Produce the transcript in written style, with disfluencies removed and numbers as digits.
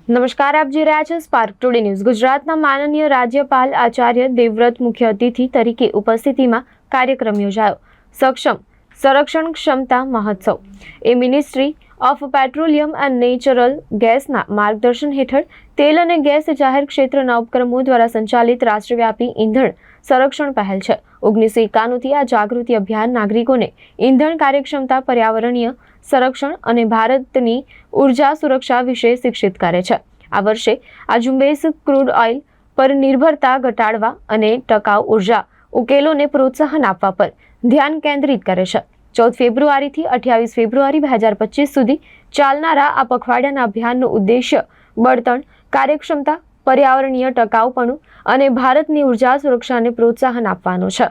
નમસ્કાર, આપ જોઈ રહ્યા છો સ્પાર્ક ટુડે ન્યૂઝ। ગુજરાતના માનનીય રાજ્યપાલ આચાર્ય દેવવ્રત મુખ્ય અતિથિ તરીકે ઉપસ્થિતિમાં કાર્યક્રમ યોજાયો। સક્ષમ સંરક્ષણ ક્ષમતા મહોત્સવ એ ministry of petroleum and natural ગેસના માર્ગદર્શન હેઠળ તેલ અને ગેસ જાહેર ક્ષેત્રના ઉપક્રમો દ્વારા સંચાલિત રાષ્ટ્રવ્યાપી ઈંધણ સંરક્ષણ પહેલ છે। 1991થી આ જાગૃતિ અભિયાન નાગરિકોને ઈંધણ કાર્યક્ષમતા, પર્યાવરણીય સંરક્ષણ અને ભારતની ઉર્જા સુરક્ષા વિશે શિક્ષિત કરે છે। આ વર્ષે આ ઝુંબેશ ક્રૂડ ઓઇલ પર નિર્ભરતા ઘટાડવા અને ટકાઉ ઉર્જા ઉકેલોને પ્રોત્સાહન આપવા પર ધ્યાન કેન્દ્રિત કરે છે। 14 ફેબ્રુઆરીથી 28 ફેબ્રુઆરી 2025 સુધી ચાલનારા આ પખવાડિયાના અભિયાનનો ઉદ્દેશ્ય બળતણ, કાર્યક્ષમતા, પર્યાવરણીય ટકાઉપણું અને ભારતની ઉર્જા સુરક્ષાને પ્રોત્સાહન આપવાનો છે।